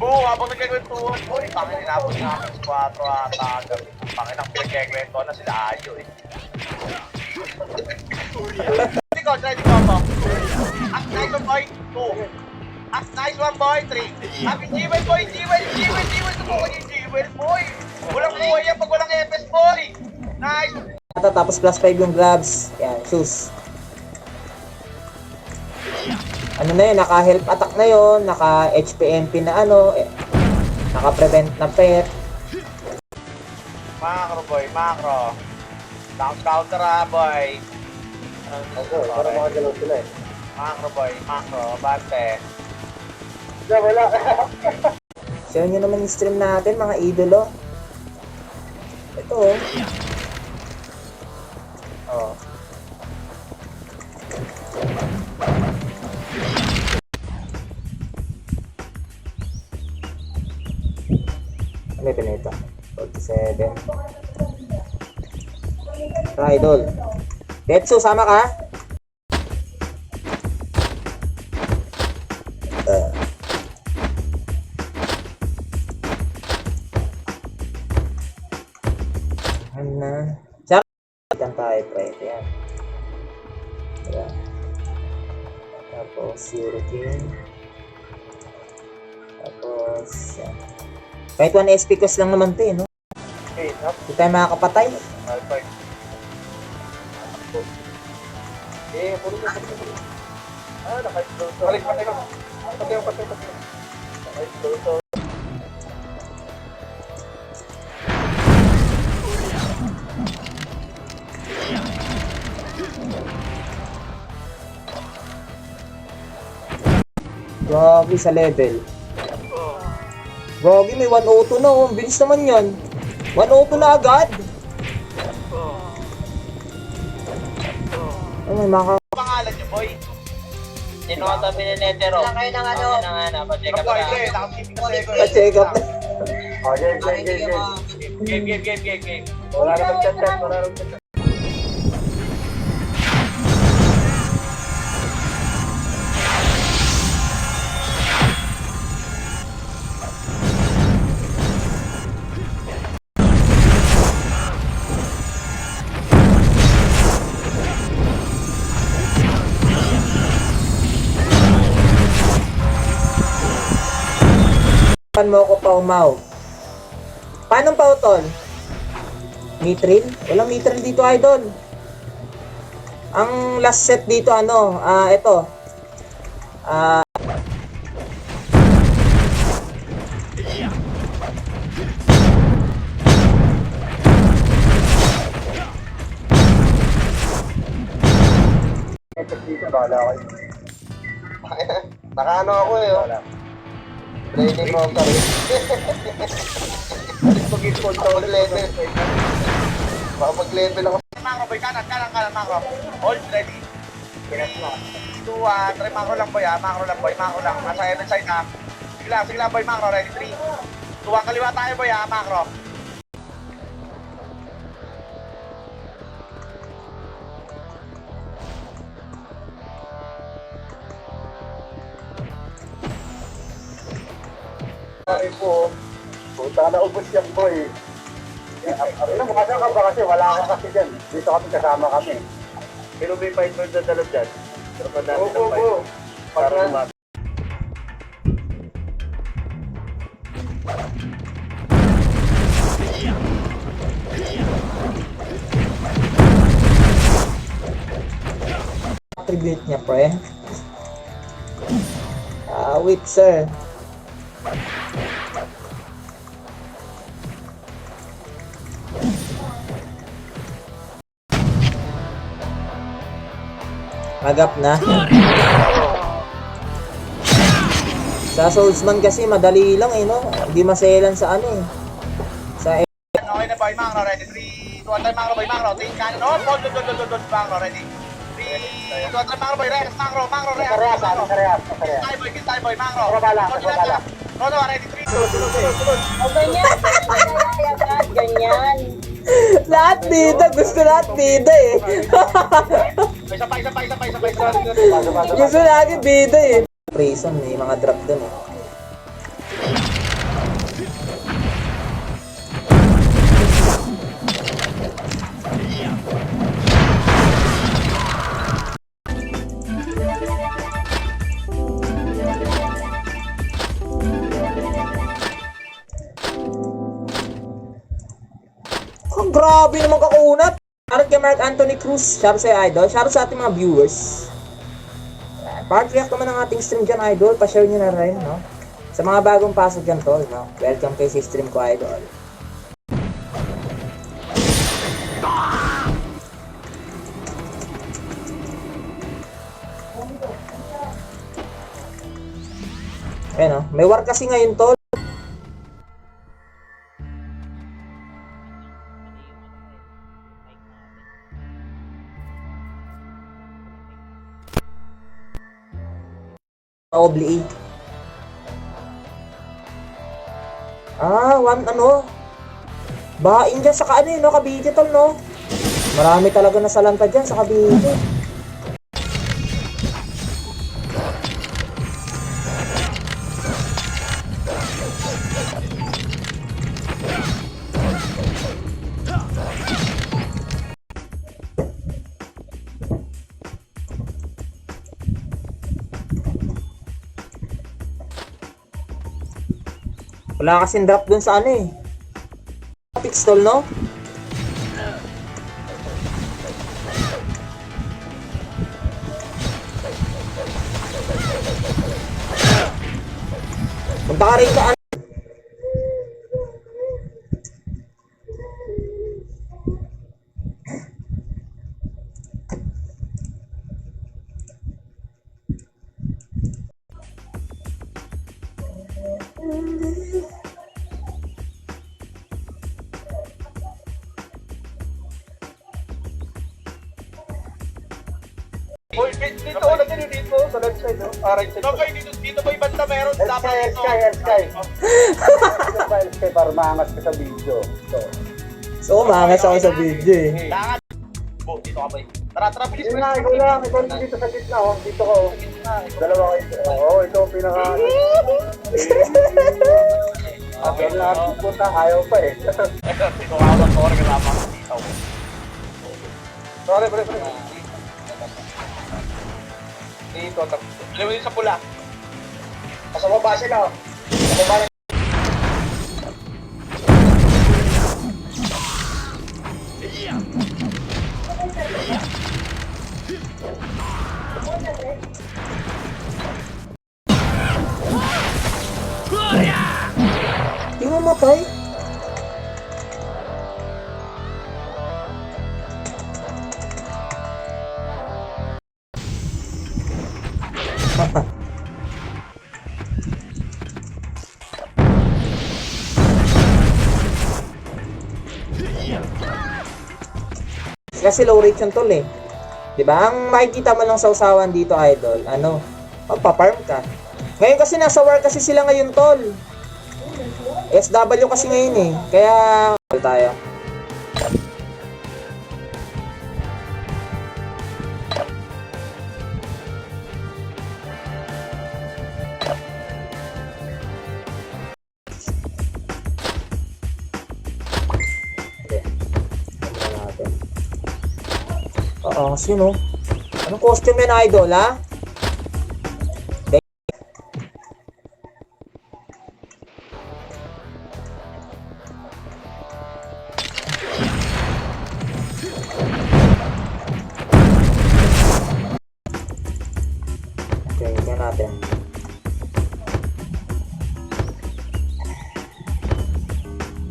Oo, habang nagkikwentuhan ko, pangin inabot na kami sa 4 ata. Pangin ang pinagkikwentuhan na sila ayo eh. Ready ko to. As nice one boy, 2. As nice one boy, 3. Happy G-Well boy, G-Well, subukan yung G-Well boy. Walang buhay yan pag walang FS boy. Nice. Tapos plus 5 yung grabs. Yan, shoes. Ano na yun, naka-help attack na yun, naka-HPMP na ano, naka-prevent na pet. Macro boy, macro. Counter boy. Okay, para makagalaw sila eh. Macro boy, macro, bante. Wala. Share nyo naman yung stream natin, mga idolo. Ito oh. Oh. Ano ito na ito? 47. Idol. Tetsu, sama ka? Ano? Diyan tayo, pre. Yan. Yan. Tapos, Hurricane. Tapos, yan. Kahit 1 SP cost lang naman ito eh, no? Okay, up. Hindi tayo makakapatay. Alpine. Eh, puro na. Naka-explode to. Patay ko. Naka-explode to. Grabe sa level. Grabe, may 102 na oh. Bilis naman yan. 102 na agad. Oh, may maka... Pangalan niyo, boy? Sino ang tabi ni Netero? Wala kayo ng ano. Pa-check up Boy, na. nakakipig na sa'yo. Pa-check up na. Oh, game. Game. Wala na mag-chat. Pan mo ako pa umaw. Paano pa utol? Mithril? Walang mithril dito, idol. Ang last set dito, ano, ito. Dito, bahala kayo. Nakaano ako eh. Training mo ka rin. Pag-i-sponsor ako level. Baka mag-level ako. Macro boy, kanan, macro. Hold ready. 3, 2, 1. Try macro lang boy, macro lang. Nasa heaven side ha. Sige lang boy, macro. Ready, 3, 2, 1. Kaliwa tayo boy, macro. Ay po, punta na ubos yan boy. Ano mo kasi ka ba kasi wala ka kasi dyan. Dito kami kasama kami. Pero may fight mo na dalaw dyan. Pero pa natin ang fight. Oo. Para lumapit. Attribute niya, pre. Wait, sir. Agap na. Sa Soulsman kasi madali lang eh, no? Hindi maselan sa ano eh. Sa Okay na boy, macro. Ready, 3, 2, 1. Try macro boy, macro. Take kanan. Oh, dot. Macro, ready. 3, 2, 1. Try macro boy, rest. Macro, rest. Tayo boy, macro. Rodo, ready, 3, 2, 1. O ganyan. Ganyan. lahat bida, gusto lahat bida eh. Isa pa. Gusto lagi bida eh. Prison, may mga drop dun eh. Ang grabe naman kakunat. Shoutout kay Mark Anthony Cruz. Shoutout sa idol. Shoutout sa ating mga viewers. Part react naman ng ating stream dyan, idol. Pa-share nyo na rin, no? Sa mga bagong pasok dyan, tol, no? Welcome kay sa stream ko, idol. Ayan, no? May war kasi ngayon, tol. Obli. Bain dyan sa kaano no, Cavite tol, no? Marami talaga nasalanta dyan sa Cavite. Wala kasing drop dun sa ano eh. Pistol, no? Punta ka rin ka ano. Uy, dito ulit dito sa left side, no? Right side. Okay, dito ba yung banda meron? Dapat Sky. Sky para maangas ka sa video. So, umangas ako sa video eh. Langan. Bo, dito ka ba? Tara, bilis Yun na, ikaw lang. Ikaw lang dito sa gitna, oh. Dito ko. Dalawa kayo. Oo, ito ang pinaka... Ako na pupunta, ayaw pa eh. Dito ka ba? Sorry ka naman. Sorry, pre. Dito, alam mo yun sa pula. Sa baba sila, oh. Sa baba na. Di mo matay? Kasi low rate yung tol eh. Diba? Ang makikita mo lang sa usawan dito, idol, magpa-farm ka. Ngayon kasi nasa war kasi sila ngayon, tol. SW kasi ngayon eh. Kaya, tayo. Oo, kasi no. Anong costume yan, idol, ha? Okay, ito natin.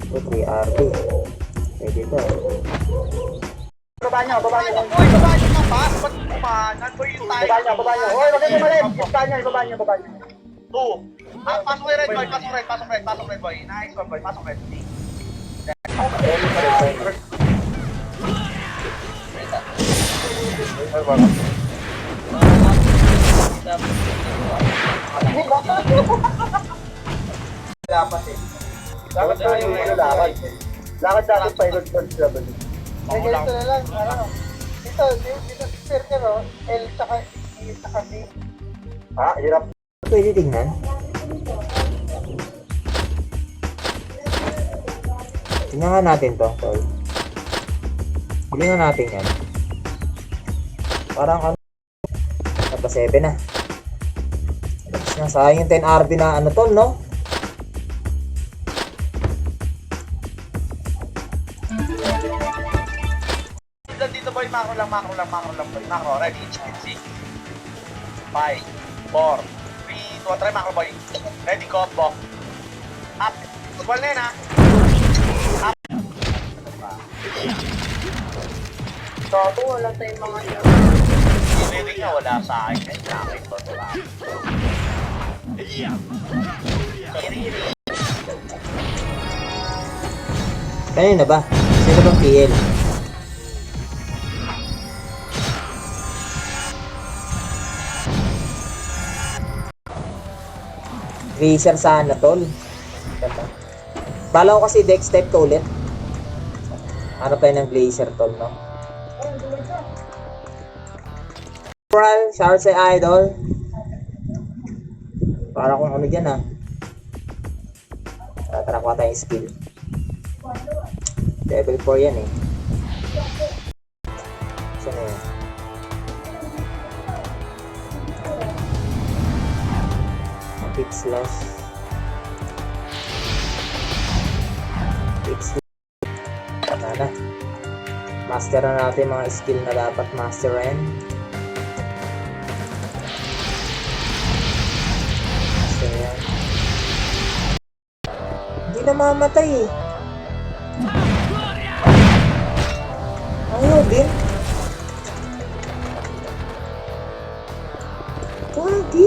Ito, 3RB. Pwede ito. Baba niya. Boy, baba niyo na ba? Ba't kumanan? Boy, yung tayo. Baba niya. Hoy, wag mo malit. Baba niya. Two. Pasok red, boy. Pasok red, boy. Nice one, boy. Pasok red. Dapat eh. Dapat tayo lakad. Lakad dapat pa ikot sila ba? Ganito na lang, dito circle, oh. L tsaka E tsaka B. Hirap. Pwede tingnan. Tingnan nga natin to, tol. Bilhin nga natin yan. Parang ano, napa 7 na. Tapos na, sayang yung 10 RB na ano tol, no? Dito boy, macro lang boy, macro. Ready, easy. 5, 4, 3, 2, try macro boy. Ready, combo. Up. Ball na yun ha. Up. Bago, wala tayong mga Hindi nga wala sa akin. Ay, sa akin to. Kanina na ba? Sino bang PL? Tracer sana tol. Bala ko kasi deck step to ulit. Ano pa yun ng Glacier tol, no? Pearl, shout sa idol. Para kung ano dyan Tara ko tayong skill. Level 4 yan eh. Saan na yan? Pick slash. Pick slash. Na. Master na natin mga skill na dapat masterin. So yan. Hindi na mamatay eh. Ayaw din. Pwede.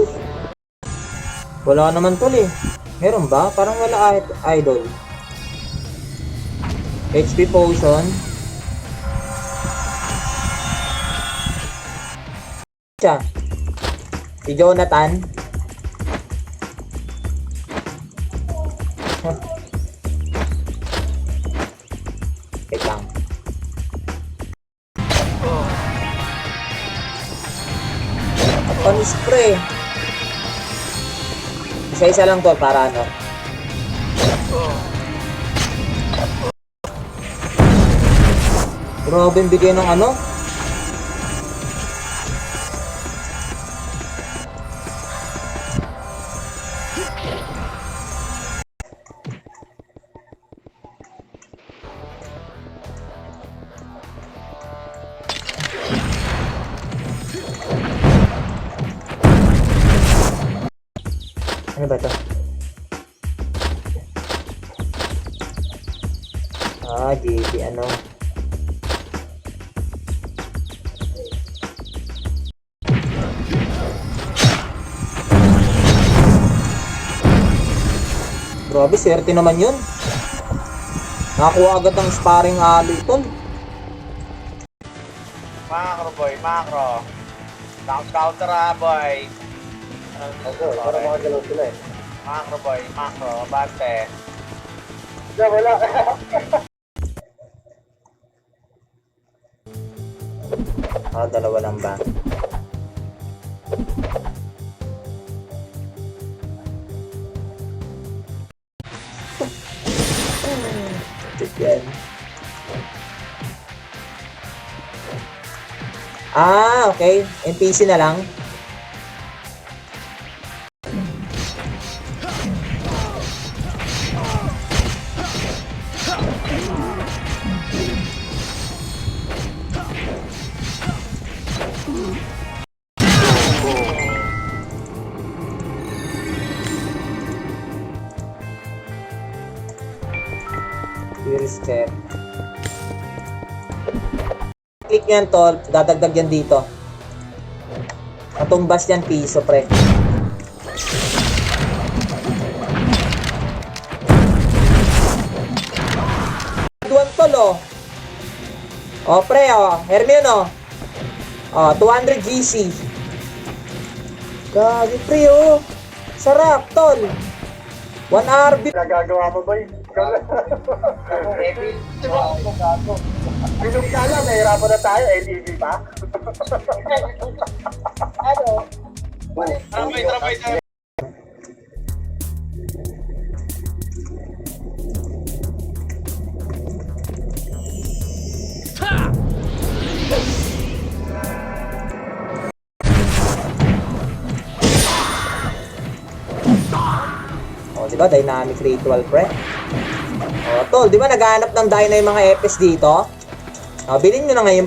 Wala naman tol eh. Meron ba? Parang wala idol. HP potion. Siya. Si Jonathan. Wait lang. Spray. Isa-isa lang to para ano. Grabe yung bigay ng ano. Ano ba ito? JP ano? Grabe, swerte naman yun. Nakakuha agad ng sparring alo ito. Macro boy, macro. Counter boy. Para makagalaw sila eh. Macro boy, macro. Bante. Wala. Dalawa lang ba? Yan. Okay. NPC na lang. Step. Click nyan tol, dadagdag yan dito. Matumbas yan piso pre. Duwan tol pre Hermione 200 GC. Gagi pre sarap tol. 1 RB. Nagagawa mo ba yun? Bilog ka lang, nahirapan na tayo, LEV pa? Ano? Trabay. O, di ba? Dynamic ritual, pre. O, tol, di ba naghahanap ng Dyna yung mga EPS dito? O, bilhin nyo na ngayon.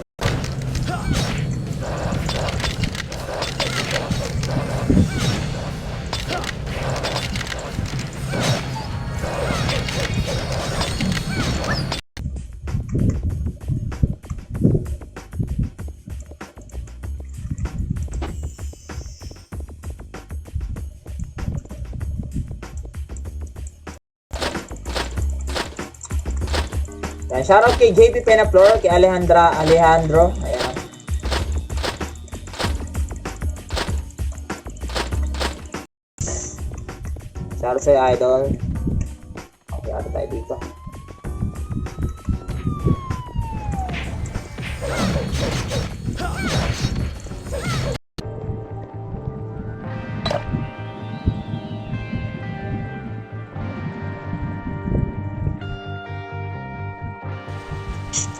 Yan, shoutout kay JP Penaflor, kay Alejandro. Ayan. Shoutout sa'yo, idol. Okay, ano tayo dito?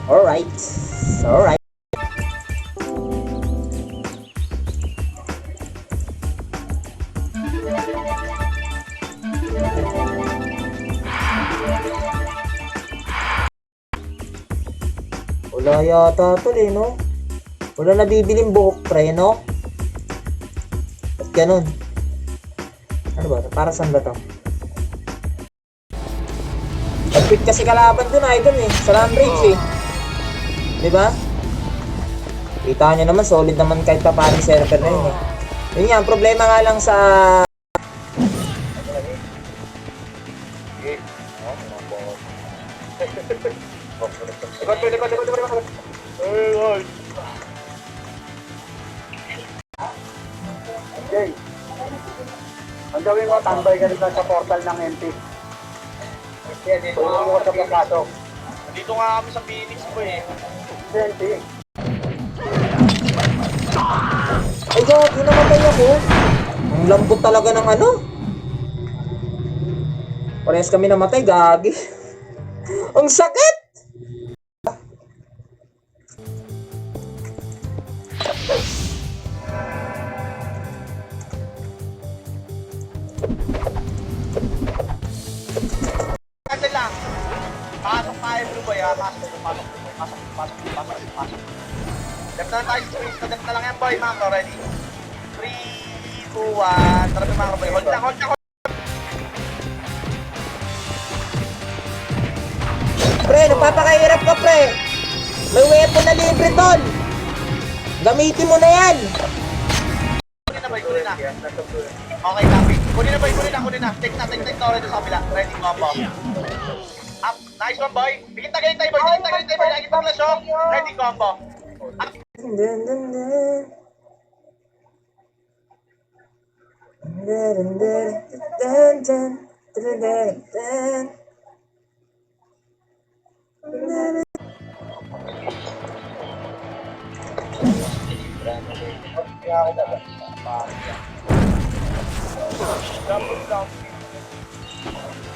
Alright. Alright. Wala yata tol eh, no? Wala nabibiling buhok pre, no? At ganun. Ano ba? Para saan ba to? Pag-quit kasi kalaban dun, idol eh. Sa Rambridge eh. Diba? Kita nyo naman, solid naman kahit pa paring server na yun eh. Yun nga, ang problema nga lang sa... Jay, ang gawin mo, tambay ka rin sa portal ng MP. Tulungan mo sa pagkasok. Dito nga kami sa Phoenix po eh. MP. Ay, gagi, namatay ako. Ang lambot talaga ng ano. Parehas kami namatay, gagi. Ang sakit! Kasi lang. Pasok tayo Blue Boy ha. Pasok. Left na tayo sa space. Left na lang yan boy. Macro ready. 3, 2, 1. Tara macro boy. Hold lang. Pre, nagpapakahirap ka, pre. May weapon na libre, tol. Gamitin mo na yan. Kunin na boy. Okay, copy. Kunin na. Take na ulit sa kabila. Ready, combo. Up. Nice one boy. Bigit tagay tayo boy. Lagi pang flash oh. Ready, combo. Up.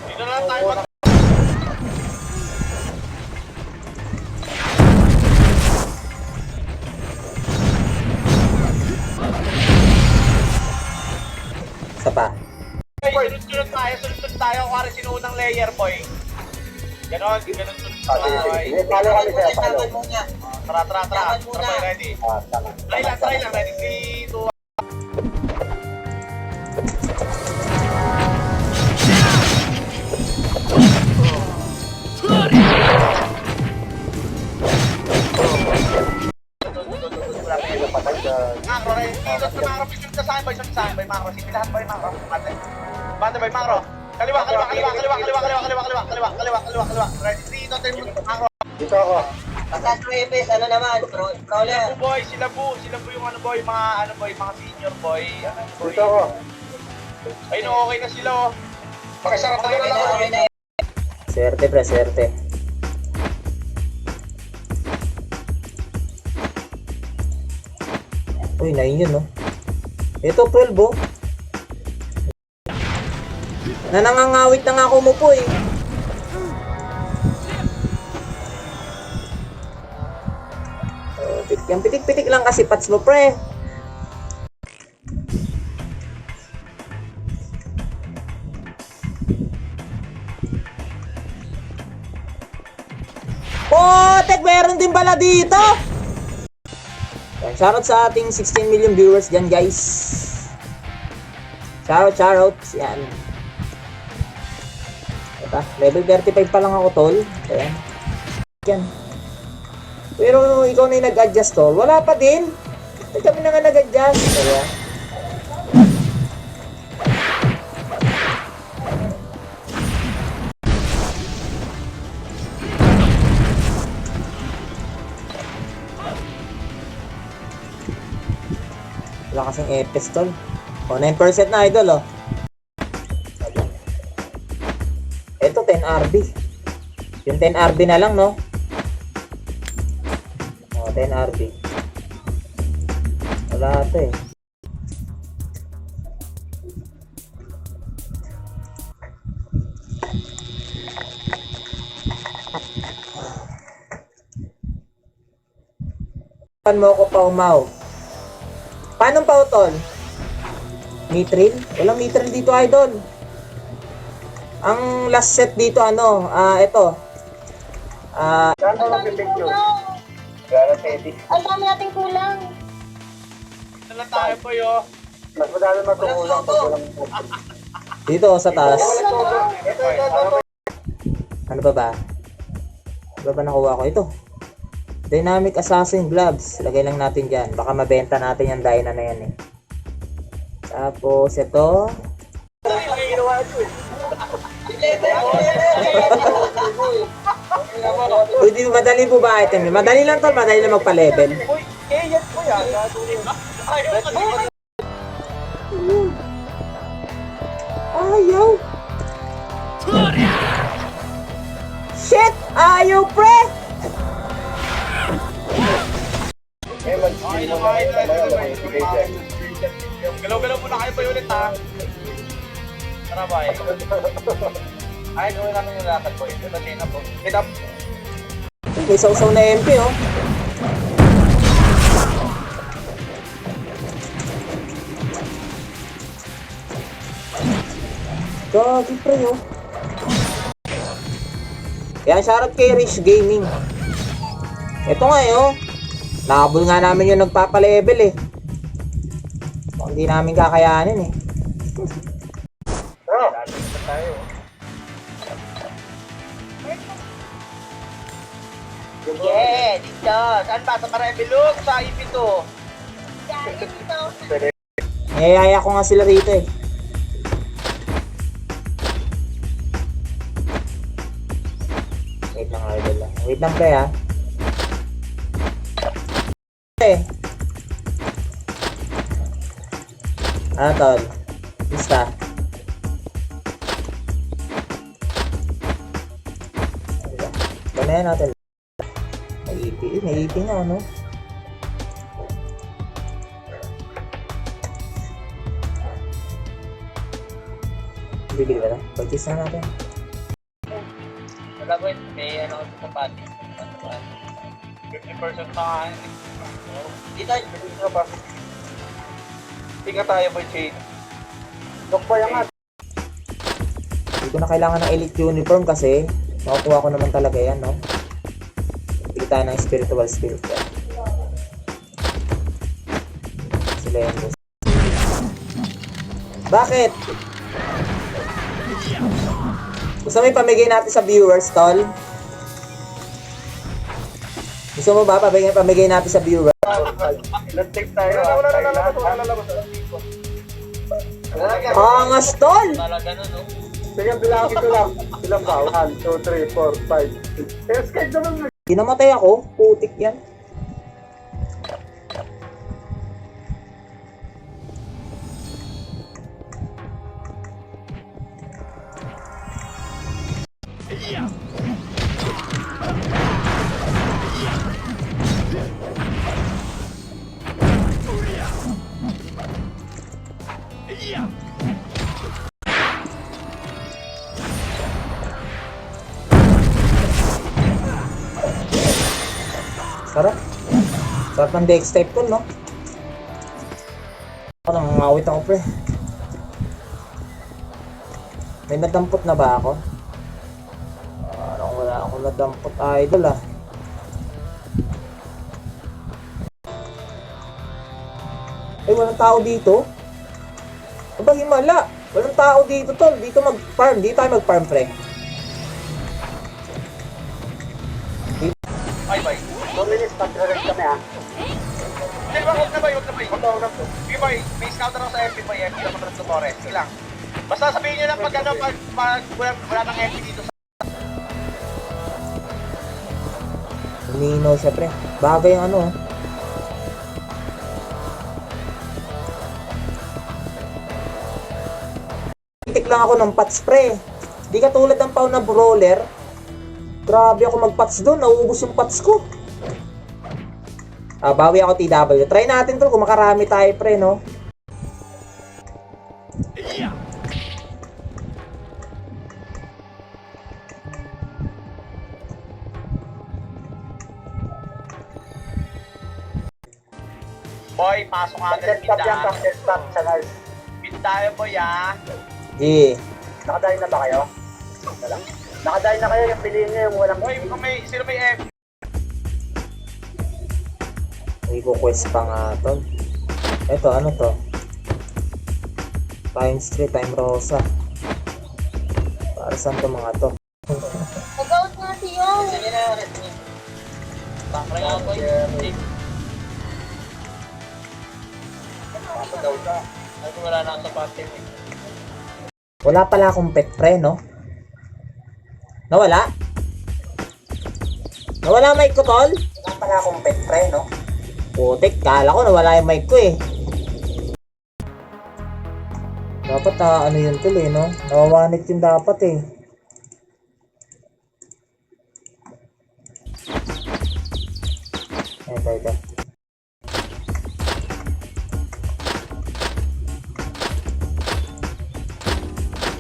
Dito na lang tayo mag... Isa pa. Boy, sunod tayo. Kuwari sino unang layer, boy. Ganon, sunod tayo. Follow kami sa'yo, follow. Tara. Tara, boy, ready. Try lang. Ready, 3, 2, 1. Macro, ready. Dito sa macro, pisunod ka sa akin, boy. Sunod sa akin, boy, macro. Sipilahan, boy, macro. Bante, boy, macro. Kaliwa. Ready, 3, 2, 1, macro. Dito ako. Pagkas Nueves, ano naman, crawler. Sila bu yung ano boy, mga senior boy. Ano boy? Dito ako. Ay no, okay na sila oh. Pakisarap tayo na lang. Swerte, pre, swerte. Uy, 9 yun, no? Ito, 12, oh. Nanangangawit na nga ako mo po, eh. Yan, pitik-pitik lang kasi pats mo, pre. Potek, meron din pala dito! Yan, shoutout sa ating 16 million viewers dyan, guys. Shoutout. Yan. Ito, level 35 pa lang ako, tol. Ayan. Yan. Pero ikaw na yung nag-adjust, tol. Wala pa din. Ay, kami na nga nag-adjust. Ayan. Wala kasing epes, tol. O, 9% na, idol, oh. Ito, 10 RB. Yung 10 RB na lang, no? O, 10 RB. Wala ito, eh. Pan mo ko pa umaw. Paano pa utol? Mithril? Walang mithril dito, idol. Ang last set dito, ano, ito. Saan mo mag-picture? Kaya pwede. Ang dami nating kulang. Ito lang tayo po yo. Mas madami matulong pag walang Dito, sa taas. ito. Ano ba ba? Ano ba nakuha ko? Ito. Dynamic Assassin Gloves. Lagay lang natin dyan. Baka mabenta natin yung Dyna na yan, eh. Tapos, ito. Uy, di madali po ba item? Madali lang to, madali lang magpa-level. Ayaw. Shit! Ayaw, pre! Galaw-galaw muna kayo pa ulit, ha? Tara, boy. Ay, gawin namin yung lakad, boy. Ito na po. Get up. May sausaw na MP, oh. Gagi, pre, oh. Yan, shoutout kay Rich Gaming. Ito nga, oh. Nakabul nga namin yung nagpapalevel, eh. Hindi namin kakayanin, eh. Yeah, dito. Saan ba? Sa Parabilog? Sa Ipito? Dahil dito. Niyayaya ko nga sila rito, eh. Wait lang, idol lang. Wait lang, pre, ha. Eh. Ano, tol? Basta. Ganayan natin. May EP na, ano? Bibili ba na? Purchase na natin. Wala ko yun. May ano kasi sa pati. 50% na kain. Dito. Dito ba? Tingnan tayo, boy, chain. Dok pa yung Hindi ko na kailangan ng elite uniform kasi makukuha ko naman talaga yan, no? Bili tayo ng spiritual spirit yan. Sila yan, boss. Bakit? Gusto mo ipamigay natin sa viewers, tol? Gusto mo ba pamigay natin sa viewers? Nag-take tayo. Angas, tol! Talaga nun, no? Sige, bilang ito lang. Ilang ba? 1, 2, 3, 4, 5. Kaya skate naman. Kinamatay ako, putik yan. Sarap. Sarap ng dex type ko, no? Parang ngawit ako, pre. May nadampot na ba ako? Parang wala akong nadampot, idol, ah. Ay, walang tao dito. Aba, himala. Walang tao dito, tol. Dito mag-farm. Dito tayo mag-farm, pre. Ay, bay. 2 minutes, mag-rest kami ha. Hindi ba, huwag na bay, huwag na bay. Sige, bay, may scouter ako sa FP, bay. FP ako sa Torres. Sige lang. Basta sabihin nyo lang pag ano, pag wala nang FP dito sa... Nino siya, pre. Bagay ang ano. Titik lang ako ng pats, pre. Di ka tulad ng pau na brawler. Grabe ako mag-pats doon. Nauubos yung pats ko. Bawi ako TW. Try natin to kung makarami tayo, pre, no? Boy, pasok agad Desktop yan, kita. pang desktop sa nurse. Pin tayo, boy, ah. G. Nakadain na ba kayo? Wala. Nakadain na kayo yung piliin nyo yung walang... Boy, kung may, sino may FP? May quest pa nga, tol. Ito, ano to? Time Street, Time Rosa. Para saan to mga to? Mag-out nga si Yong. Sige na, red me. Bakra nga boy. Ano wala na sa party mo. Wala pala akong pet, pre, no? Nawala? Nawala mic ko, tol? Wala pala akong pet, pre, no? Putik, kala ko nawala yung mic ko, eh. Dapat ano yun, tol, eh, no? Nawawanit yun dapat, eh. Ito.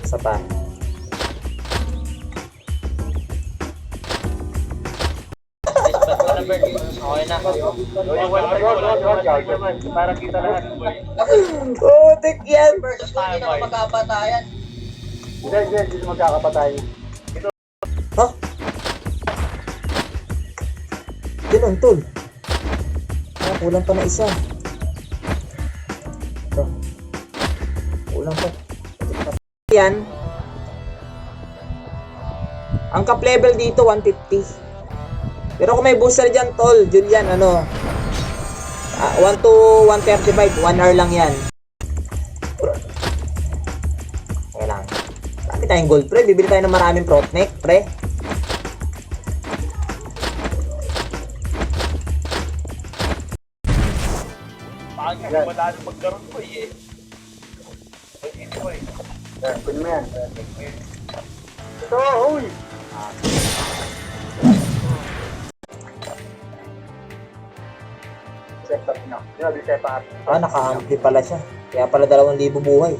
Isa pa. Disband ko na bird. Okay na. Para kita lahat. Putik yan! Hindi na magkapatayan. Hindi magkakapatay. Ha? Ganun, tol. Kulang pa na isa. Ito. Kulang pa. Yan. Ang cap level dito 150. Pero kung may booster dyan, tol, Julian, ano, 1 to 135, 1 hour lang yan. Okay lang. Dami tayong gold, pre. Bibili tayo ng maraming protneck, pre. Bakit hindi wala na magkaroon, boy, eh. Boy, hindi, boy. Kunin mo yan. Ito, uy! Desktop na. Grabe siya pa. Naka-ampli pala siya. Kaya pala 2,000 buhay.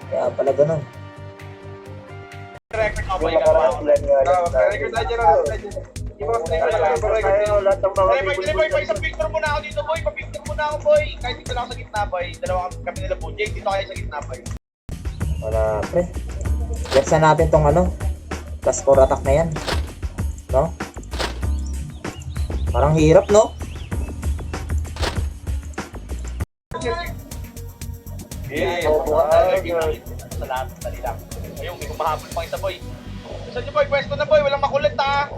Kaya pala ganun. Record mo, boy, ka ba? Record na dyan, Lahat ng mga boy, isang picture muna ako dito, boy. Pa-picture muna ako, boy. Kahit dito lang ako sa gitna, boy. Dalawa kami nila, boy. Jake, dito kayo sa gitna, boy. Wala, pre. Leksan natin tong ano. Plus 4 attack na yan. No? Parang hirap, no? Yeah, sa lahat, dali lang. Ayun, may kumahabol pang isa, boy. Saan niyo, boy? Pwesto na, boy. Walang makulit, ha?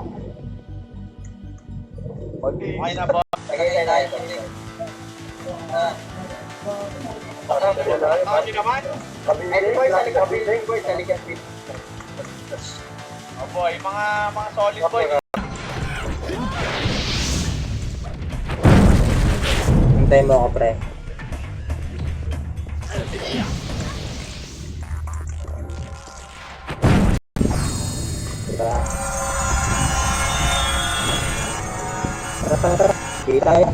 Okay na, boy. Tagay tayo. Saan niyo naman? Oh, boy. Mga solid, boy. Hintayin mo ako, pre. Tara. Tara. Sige tayo.